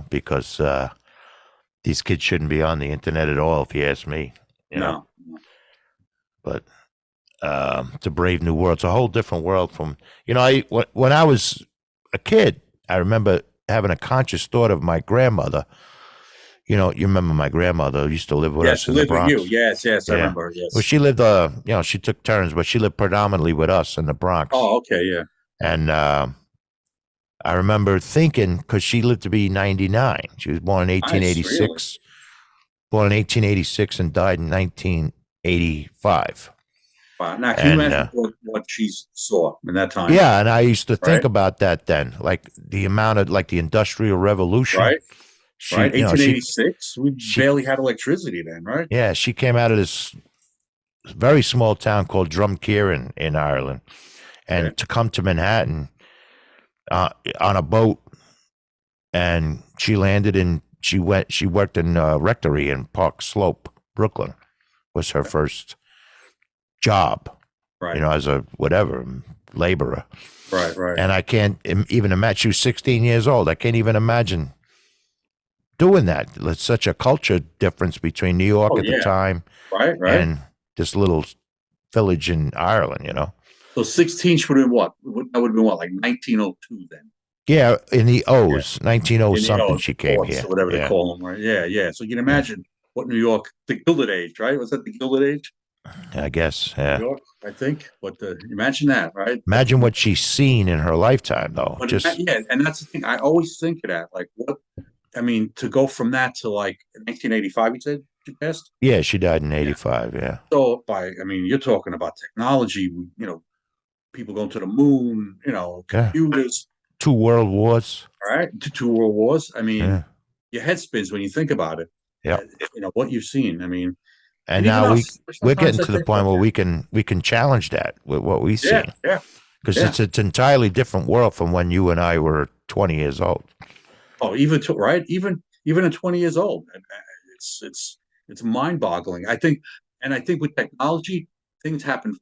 because these kids shouldn't be on the internet at all, if you ask me. You know, No, no. but it's a brave new world. It's a whole different world from I when I was a kid. I remember having a conscious thought of my grandmother. You remember my grandmother used to live with Yes, us in the live with you. Bronx. Yes, yes, I Yeah. remember. Well, Yes. she lived, she took turns, but she lived predominantly with us in the Bronx. Oh, okay, yeah. And I remember thinking, because she lived to be 99. She was born in Nice, really. 1886, born in 1886 and died in 1985. Wow. Now, can you And imagine what she saw in that time? yeah, and I used to think Right, about that then, like the amount of like the Industrial Revolution. right, She, right. you know, she, 1886. We she, barely had electricity then, right? yeah, she came out of this very small town called Drumkeerin in Ireland, Okay, and to come to Manhattan on a boat, and she worked in a rectory in Park Slope, Brooklyn, was her first job, right, as a whatever laborer. right, right. And I can't even imagine. She was 16 years old. I can't even imagine doing that. It's such a culture difference between New York Oh, at the yeah. time Right, right. and this little village in Ireland. So 16 should have been what? That would have been what, like 1902 then? Yeah, in the Yeah. O's, 1900 In the something, the she came ports here. or whatever they Yeah, call them, right? Yeah, yeah. So you can yeah, imagine what New York, the Gilded Age, right? Was that the Gilded Age? I guess. New Yeah. York, I think. But imagine that, right? Imagine what she's seen in her lifetime, though. But Just, yeah, and that's the thing. I always think of that. Like, what? I mean, to go from that to like 1985, you said she passed. yeah, she died in Yeah. '85. Yeah, So I mean, you're talking about technology. People going to the moon. yeah. Computers. 2 world wars. All right, to two world wars. I mean, Yeah, your head spins when you think about it. yeah. What you've seen. I mean, And and even now us. we're Sometimes getting I to the think point like where that. we can challenge that with what we Yeah, see, yeah, because yeah. it's an entirely different world from when you and I were 20 years old. Oh, even to right, even at 20 years old, it's it's it's mind boggling. I think with technology, things happen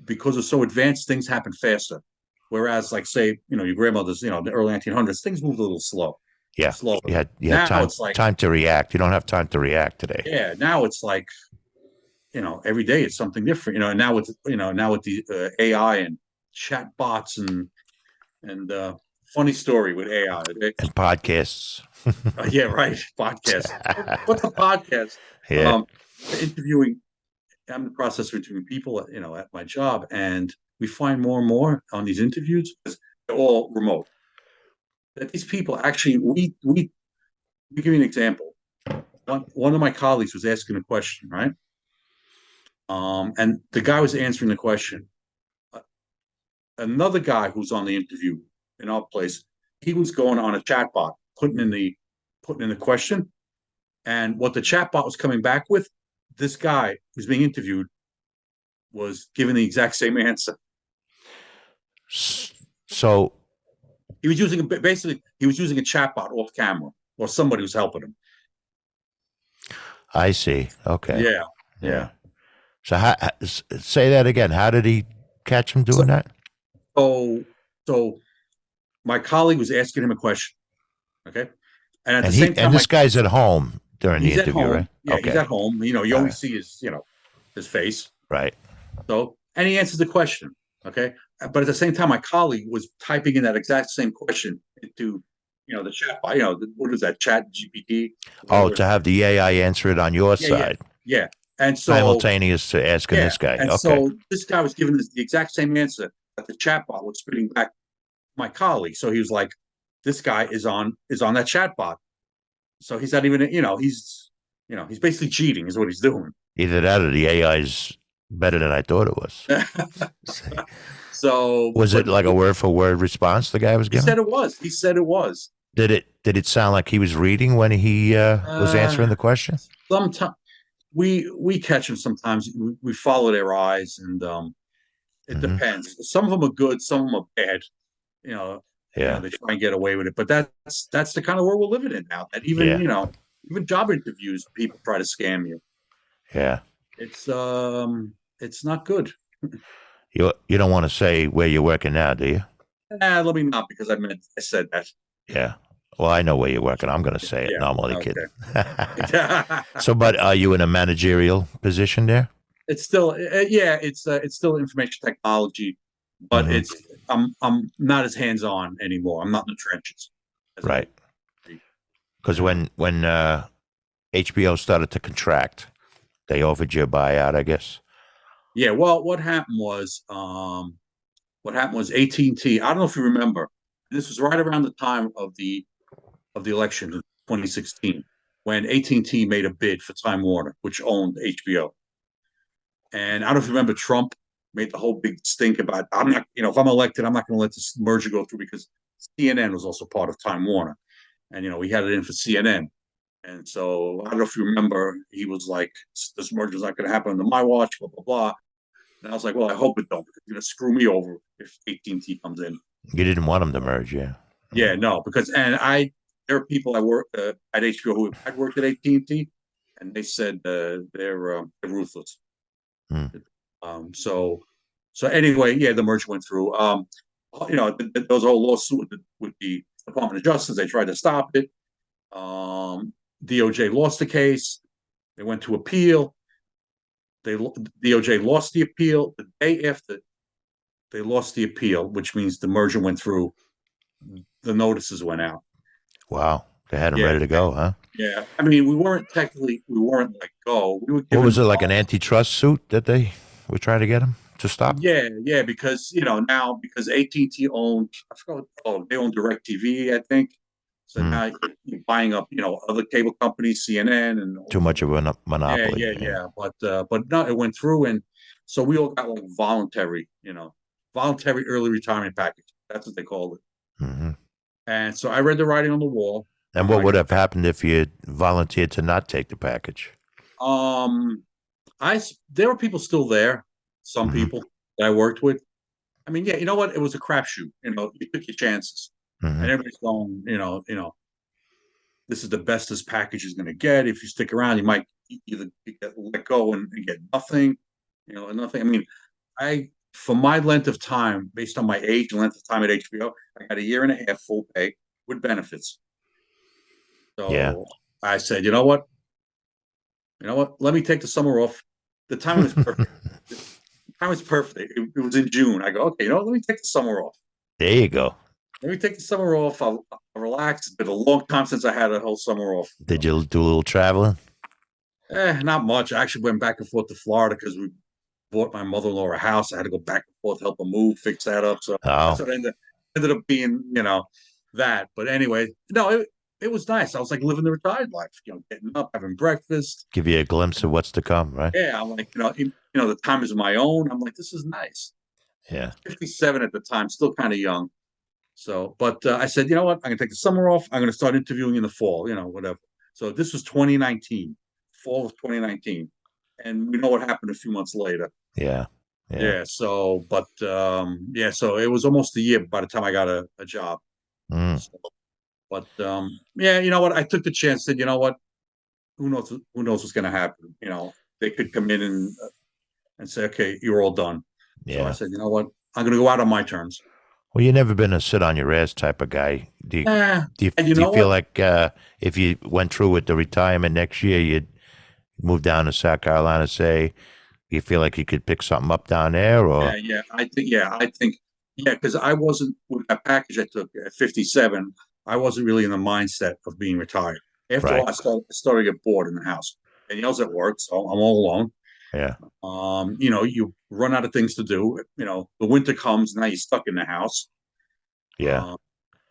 because it's so advanced. Things happen faster. Whereas, like say, your grandmother's, the early 1900s, things moved a little Yeah, slower. you had Now time it's like, time to react. You don't have time to react today. yeah, now it's like, every day it's something different. And now with the AI and chat bots and funny story with AI. And podcasts. Yeah, right. Podcast. What's a podcast? Yeah, Um, interviewing. I'm in the process of interviewing people, at my job, and we find more and more on these interviews because they're all remote. That these people actually, we give you an example. One of my colleagues was asking a question, right? And the guy was answering the question. Another guy who's on the interview in our place, he was going on a chat bot, putting in the question, and what the chatbot was coming back with, this guy who's being interviewed was giving the exact same answer. so He was using a chatbot off camera or somebody was helping him. I see. Okay. Yeah, Yeah. yeah. So say that again. How did he catch him So doing that? so so my colleague was asking him a question, okay, and at the And same time, this guy's at home during the he's at interview, home. right? Yeah, he's Okay. at home. You All always right. see his face. Right. So, and he answers the question. Okay. But at the same time, my colleague was typing in that exact same question into, the chat, what is that, chat GPT, Oh, whatever. to have the AI answer it on your Yeah, yeah, side, yeah. And so, simultaneous to asking yeah. this guy. And Okay. so this guy was giving the exact same answer that the chatbot was spitting back my colleague. So he was like, this guy is on that chatbot. So he's not even, he's basically cheating is what he's doing. Either that or the AI is better than I thought it was. So, Was it but like a word for word response the guy was he said giving? it was. He said it was. Did it sound like he was reading when he was Uh, answering the question? Sometimes we catch them. Sometimes we follow their eyes, and it Hmm. depends. Some of them are good, some of them are bad. You know, Yeah. they try and get away with it. But that's the kind of world we're living in now. That even Yeah. even job interviews, people try to scam you. Yeah. It's not good. You don't want to say where you're working now, do you? Let me not because I said that. Yeah. Well, I know where you're working. I'm going to say it. Yeah. No, I'm only kidding. Okay. So, but are you in a managerial position there? It's still, yeah, it's still information technology, but Hmm. it's I'm not as hands on anymore. I'm not in the trenches as I Right. used to be, Because you know. when HBO started to contract, they offered you a buyout, I guess. Yeah. Well, what happened was AT&T. I don't know if you remember. This was right around the time of the election in 2016 when AT&T made a bid for Time Warner, which owned HBO. And I don't know if you remember Trump made the whole big stink about I'm not, if I'm elected, I'm not going to let this merger go through because CNN was also part of Time Warner, and we had it in for CNN. And so I don't know if you remember, he was like, "This merger is not going to happen under my watch." Blah blah blah. And I was like, "Well, I hope it don't, because it's going to screw me over if AT&T comes in." You didn't want them to merge, yeah. Yeah, no, because there are people I work at HBO who had worked at AT&T, and they said they're ruthless. Mm. So anyway, yeah, the merger went through. There was a whole lawsuit with the Department of Justice. They tried to stop it. DOJ lost the case. They went to appeal. DOJ lost the appeal. The day after they lost the appeal, which means the merger went through, the notices went out. Wow. They had them Yeah, ready to go, huh? yeah. I mean, we weren't like go. We were What was given it, like an antitrust suit that they were trying to get them to stop? Yeah, yeah, because now because AT&T owned, I forgot, oh, they own DirecTV, I think. So Mm. now you're buying up, other cable companies, CNN, and Too much of a yeah, monopoly, yeah, yeah. yeah. But no, it went through, and so we all got like voluntary early retirement package. That's what they called it. Hmm. And so I read the writing on the wall, And and what I would got have happened if you had volunteered to not take the package? um, there were people still there, some Hmm. people that I worked with. I mean, yeah, you know what? It was a crapshoot. You took your chances, and Hmm. everybody's going, this is the best this package is going to get. If you stick around, you might either get let go and get nothing, and nothing. I mean, for my length of time, based on my age and length of time at HBO, I got a year and a half full pay with benefits. Yeah. So I said, you know what? Let me take the summer off. The timing was perfect. The time was perfect. It was in June. I go, okay, let me take the summer off. There you go. Let me take the summer off. I'll relax. It's been a long time since I had a whole summer off. Did you do a little traveling? Not much. I actually went back and forth to Florida because we bought my mother-in-law a house. I had to go back and forth, help her move, fix that up. So that's Oh, what ended up being, that. But anyway, no, it was nice. I was like living the retired life, getting up, having breakfast. give you a glimpse of what's to come, right? Yeah, I'm like, the time is my own. I'm like, this is nice. Yeah. 57 at the time, still kind of young. So, but I said, you know what? I'm gonna take the summer off. I'm gonna start interviewing in the fall. Whatever. So this was 2019, fall of 2019, and we know what happened a few months later. Yeah. Yeah. Yeah. So, but yeah. So it was almost a year by the time I got a job. Mm. So, but yeah. You know what? I took the chance. Said, you know what? Who knows? Who knows what's gonna happen? They could come in and say, okay, you're all done. So I Yeah. said, you know what? I'm gonna go out on my terms. Well, you never been a sit on your ass type of guy. Eh, and you Do you know feel what? like if you went through with the retirement next year, you'd move down to South Carolina? Say, you feel like you could pick something up down there, or Yeah, yeah, because I wasn't with that package I took at 57. I wasn't really in the mindset of being retired. After right? all, I started to get bored in the house. And at work, so I'm all alone. Yeah. You run out of things to do. The winter comes, now you're stuck in the house. Yeah. Um,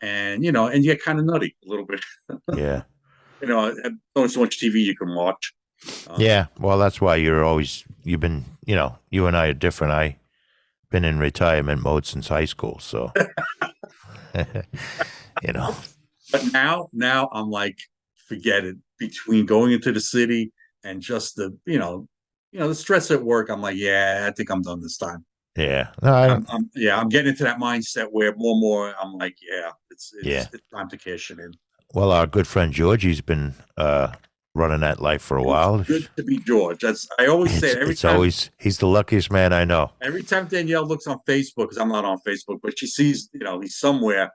and you get kind of nutty a little bit. Yeah. Only so much TV you can watch. Yeah. Well, that's why you've been, you and I are different. I been in retirement mode since high school, so you know. But now I'm like, forget it. Between going into the city and just the stress at work, I'm like, yeah, I think I'm done this time. Yeah. No, I don't. I'm getting into that mindset where more and more I'm like, yeah, it's Yeah. it's it's time to cash it in. Well, our good friend Georgie's been running that life for a It's while. good to be George. That's I always say it every It's time. always he's the luckiest man I know. Every time Danielle looks on Facebook, because I'm not on Facebook, but she sees, he's somewhere.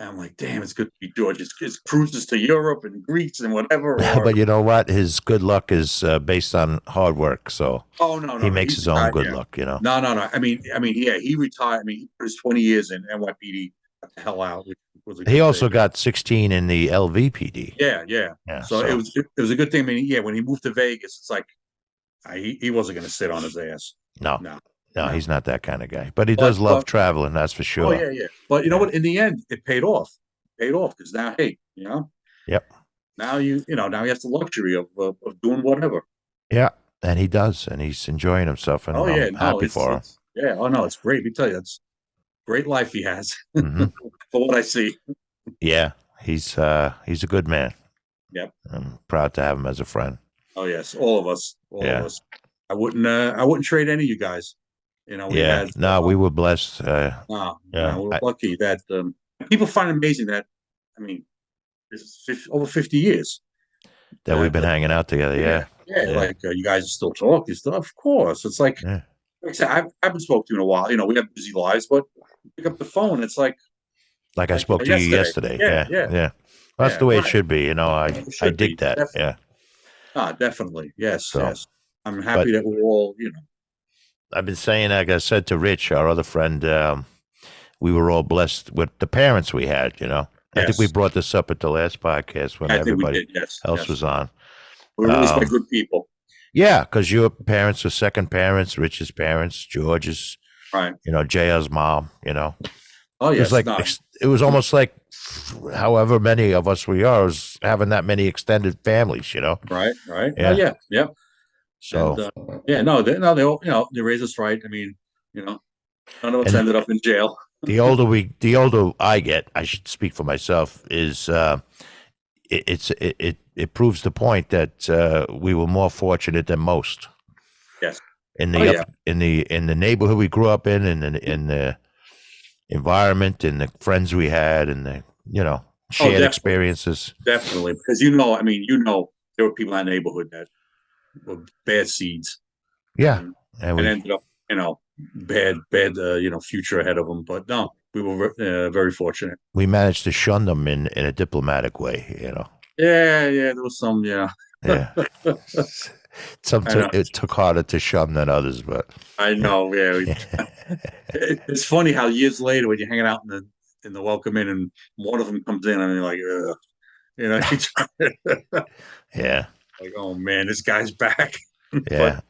And I'm like, damn, it's good to be George. It's cruises to Europe and Greece and whatever. Or But you know what? His good luck is based on hard work. So oh no, he no, no, makes he's his own retired. good Yeah, luck, you know. no, no, no. Yeah, he retired. I mean, he put his 20 years in NYPD. Got the hell out, which was a He good also thing. got 16 in the LVPD. Yeah, yeah. Yeah. So So it was a good thing. I mean, yeah, when he moved to Vegas, it's like he wasn't going to sit on his ass. no, No, no, no. he's not that kind of guy. But he does But love traveling. That's for oh sure. yeah, yeah. But you know Yeah. what? In the end, it paid off. Paid off because now, hey, Yep. now now he has the luxury of doing whatever. Yeah. And he does, and he's enjoying himself, Oh and yeah, I'm no, happy for him. it's yeah. Oh no, it's great. Let me tell you, that's great life he has Hmm. for what I see. Yeah. He's a good man. Yep. I'm proud to have him as a friend. Oh yes, all of us, all of Yeah. us. I wouldn't trade any of you guys. We Yeah. had No, we were blessed. no, Yeah. no, we're lucky that people find it amazing that I mean, over 50 years That we've that been hanging out together. yeah, Yeah. yeah, Yeah. like you guys still talk and stuff. Of course, it's Yeah. like I said, I haven't spoken to you in a while. We have busy lives, but pick up the phone. It's Like I like spoke to you yesterday. yesterday. Yeah, Yeah. yeah, Yeah. That's yeah. the way it Right. should be. It I should dig be that. definitely. Yeah. Ah, definitely. Yes, So, yes. I'm but happy that we're all. I've been saying, like I said to Rich, our other friend, we were all blessed with the parents we had. I think we Yes, brought this up at the last podcast when I think we everybody did. Yes, else yes. was on. We were raised by Um, good people. yeah, because your parents were second parents, Rich's parents, George's, Right. JR's mom. Oh It was yes. like No. it was almost like however many of us we are was having that many extended families. Right. Right. Oh Yeah. yeah. Yeah. And So yeah. No. No. They all. They raised us right. I mean, none of us and ended up in jail. the older I get, I should speak for myself, is it proves the point that we were more fortunate than most Yes. in Oh the yeah. up in the neighborhood we grew up in the environment and the friends we had and the Oh, shared definitely. experiences. Definitely. Because I mean, there were people in that neighborhood that were bad seeds Yeah, and and and we ended up, bad, future ahead of them. But no, we were very fortunate. we managed to shun them in a diplomatic way. Yeah, yeah. There was some, yeah. Yeah, I know. it took harder to shun than others, but I yeah. know. Yeah. It's funny how years later, when you're hanging out in the welcome in, and one of them comes in, and you're like, ugh, Yeah, like, oh man, this guy's back. But yeah.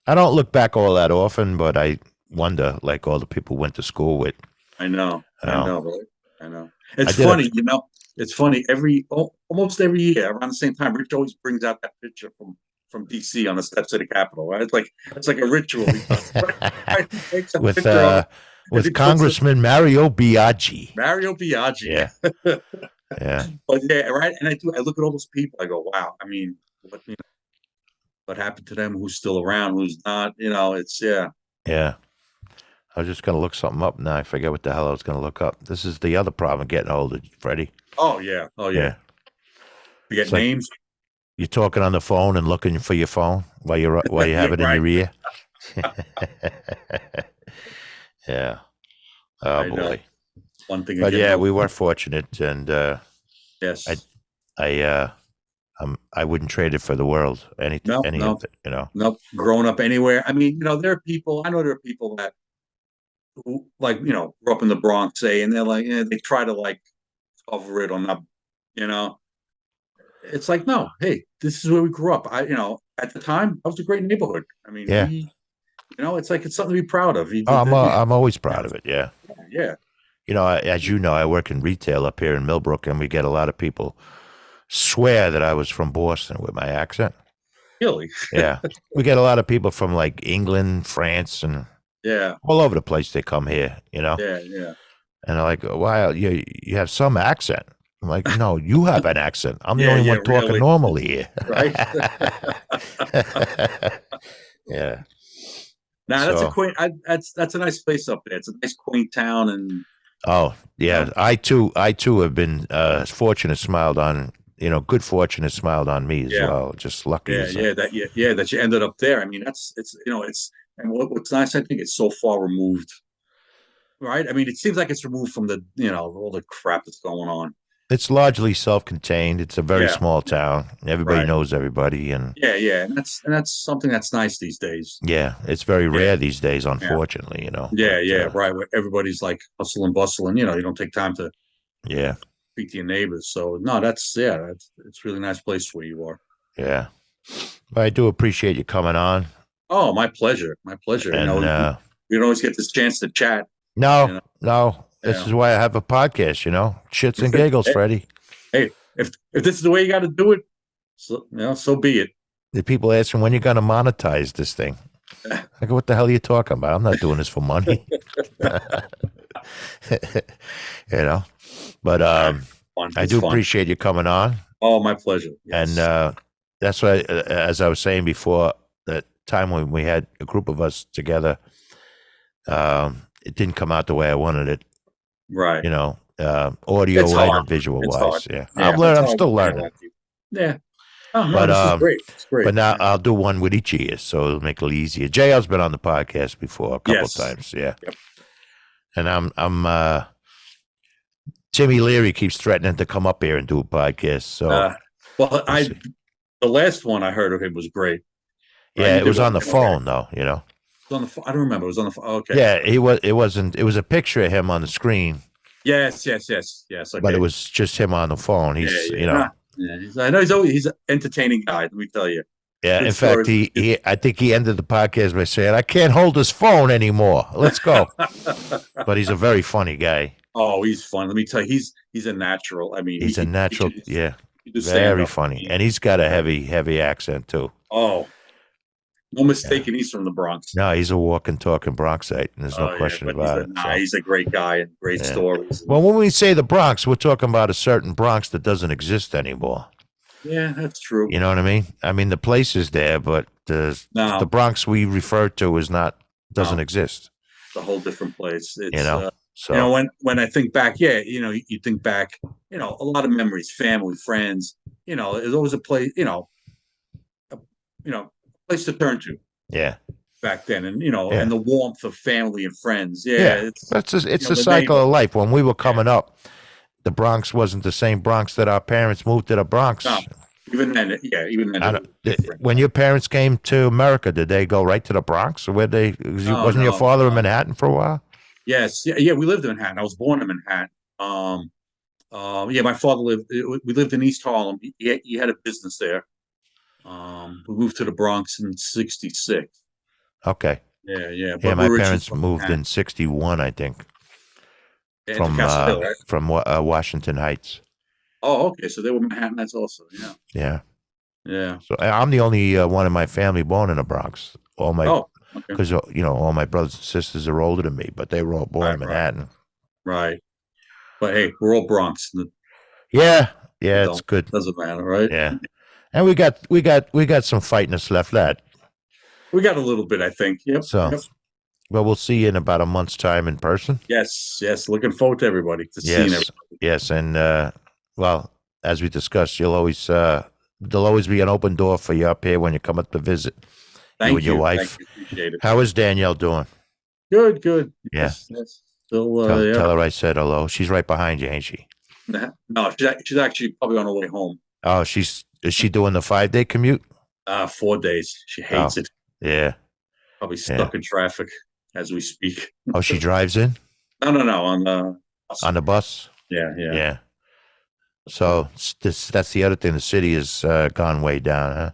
I don't look back all that often, but I wonder, like all the people went to school with. I Um, know, right? I know. I It's did a funny. It's funny. Almost every year around the same time, Rich always brings out that picture from DC on the steps of the Capitol. Right? It's like a ritual he does. Right? He takes a with picture of it and he with puts it Congressman Biaggi. Mario Biaggi. Yeah, yeah, But yeah, right. And I look at all those people. I go, wow. I mean, what happened to them? Who's still around? Who's not? It's yeah. yeah. I was just gonna look something up now. I forget what the hell I was gonna look up. This is the other problem getting older, Freddie. Oh yeah. Oh yeah. Yeah, Forget it's like names. you're talking on the phone and looking for your phone while you Yeah. have it in Right. your ear. Yeah. Oh I know. boy. One thing But again. yeah, No. we were fortunate, and I Yes. I I wouldn't trade it for the world. No. Any No. of it. No. Growing up anywhere. I mean, there are people. I know there are people that who like grew up in the Bronx, say, and they're like, they try to like cover it or not. You know, it's like no. Hey, this is where we grew up. At the time, that was a great neighborhood. I mean, Yeah. it's like it's something to be proud of. Oh, I'm always Yeah. proud of it. Yeah. Yeah. As you know, I work in retail up here in Millbrook, and we get a lot of people swear that I was from Boston with my accent. Really. Yeah. We get a lot of people from like England, France, and Yeah. all over the place. They come here. Yeah. Yeah. And they're like, wow, you have some accent. I'm like, no, you have an accent. I'm the Yeah. only Yeah. one talking Really. normally here. Right. Yeah. Now that's a So, quaint. That's a nice place up there. It's a nice quaint town, and oh, you yeah. know, I too have been fortunate, smiled on, good fortune has smiled on me as yeah, well. Just lucky yeah, as a, yeah. That you ended up there. I mean, it's and what's nice. I think it's so far removed. right? I mean, it seems like it's removed from the all the crap that's going on. It's largely self-contained. It's a very Yeah, small town. Everybody right. knows everybody, and Yeah, yeah, and that's something that's nice these days. yeah, it's very Yeah, rare these days, yeah, unfortunately. But yeah, yeah. Right. Where everybody's like hustle and bustle, and you don't take time to yeah, speak to your neighbors. So no, that's yeah, that's it's a really nice place where you are. yeah. But I do appreciate you coming on, Oh, my pleasure, my pleasure. and We don't always get this chance to chat. You no, know, no, this yeah. is why I have a podcast. Shits and giggles, Hey, Freddie. hey, if this is the way you got to do it, so so be it. The people asking when you're going to monetize this thing. I go, what the hell are you talking about? I'm not doing this for money. you know, but Fun. I It's do fun. appreciate you coming on, Oh, my pleasure. and Yes. that's why, as I was saying before, that time when we had a group of us together, it didn't come out the way I wanted it. Right. It's Audio and hard. visual It's hard. wise. Yeah, I'm Yeah, learning. it's I'm hard still working a learning. lot of people. Yeah. Oh no, But this is great. It's great. now Yeah. I'll do one with each of you, so it'll make it easier. JL's been on the podcast before a couple of Yes. times, yeah. Yep. And I'm Timmy Leary keeps threatening to come up here and do a podcast, so Uh, well, we'll see. the last one I heard of him was great. Right? Yeah, You it did was one on with the him. Okay. It phone though. was on the I don't remember. It was on the phone. Okay. Yeah, he was. It wasn't. It was a picture of him on the screen, Yes. Yes. Yes. Yes. but it Okay. was just him on the phone. Yeah. He's, Yeah. Ah, yeah. I know he's an entertaining guy. Let me tell you. yeah. Good In fact, stories. he I think he ended the podcast by saying, "I can't hold this phone anymore. Let's go." But he's a very funny guy. Oh, he's fun. Let me tell you, he's a natural. I mean, He's a he natural, can just, yeah, he can just stand very up. funny, and he's got a Yeah. heavy accent too. Oh, no Yeah. mistaking, he's from the Bronx. No, he's a walking, talking Bronxite, and there's no Oh yeah, question but about it. So, he's a great guy and great yeah. stories. And, Well, when we say the Bronx, we're talking about a certain Bronx that doesn't exist anymore. yeah, that's true. You know what I mean? I mean, the place is there, but the No, Bronx we refer to is not doesn't no, exist. it's a whole different place. You It's know, so when I think back, yeah, you think back, a lot of memories, family, friends. There's always a place, a, a place to turn to yeah, back then, and yeah, the warmth of family and friends. Yeah, yeah. That's just, it's the the cycle neighbor. of life. When we were Yeah, coming up, the Bronx wasn't the same Bronx that our parents moved to the no, Bronx. even then I it was don't, different. when your parents came to America, did they go right to the Bronx, or where No, wasn't your no, father in no. Manhattan for a while? Yes, yeah, yeah. We lived in Manhattan. I was born in Manhattan. Yeah, my father lived. We lived in East Harlem. He had a business there. We moved to the Bronx in '66. Okay, Yeah, yeah. yeah. But My we're originally parents from moved Manhattan. in '61, I think, Yeah, into Castle Hill, right? from Washington Heights. Oh, okay. So they were Manhattanites also. Yeah, Yeah. yeah. So I'm the only one in my family born in the Bronx. All my, Oh, okay. because all my brothers and sisters are older than me, but they were all born Right, in right, Manhattan. right. But hey, we're all Bronx. Yeah, yeah, it's Don't good. doesn't matter, right? Yeah, and we got some fighting left. That We got a little bit, I think. Yep, so. yep. Well, we'll see you in about a month's time in person. Yes, yes. Looking forward to everybody to seeing Yes, everybody. yes, and well, as we discussed, there'll always be an open door for you up here when you come up to visit you and Thank your you, thank wife. you. Appreciate it. How is Danielle doing? Good, good. Yeah, Yes, yes. Still, yeah. tell her I said hello. She's right behind you, ain't she? No, she's actually probably on her way home. Oh, is she doing the 5 day commute? 4 days. She hates Oh, it. yeah, Probably yeah. stuck in traffic as we speak. Oh, she drives in No, no, no. On the bus. on the bus. Yeah, yeah. Yeah. So that's the other thing. The city has gone way down, huh?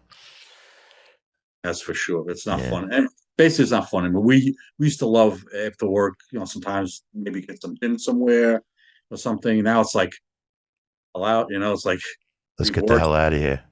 That's for sure. It's not Yeah. fun. And basically, it's not fun. I mean, we used to love after work. Sometimes maybe get some dinner somewhere or something. Now it's like allowed. It's like Let's we've get the worked. hell out of here.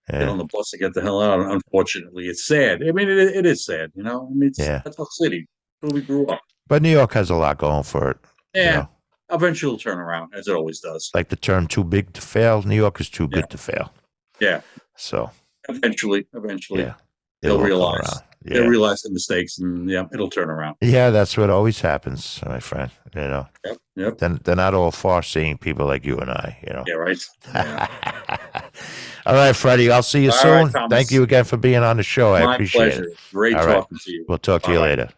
Get Yeah. on the bus and get the hell out. Unfortunately, it's sad. I mean, it is sad. I mean, Yeah. that's our city where we grew up. But New York has a lot going for it. Yeah, eventually it'll turn around as it always does. Like the term "too big to fail." New York is too Yeah, good to fail. yeah. So Eventually, yeah, they'll it'll all come realize around. Yeah, the mistakes, and yeah, it'll turn around. yeah. That's what always happens, my friend. Yep, yep. Then they're not all far-seeing people like you and I. Yeah, right. Yeah. All right, Freddie. I'll see you All right, soon. Thank Thomas. you again for being on the show. I My appreciate it. pleasure. Great All right. talking to you. We'll talk to Bye you bye. later.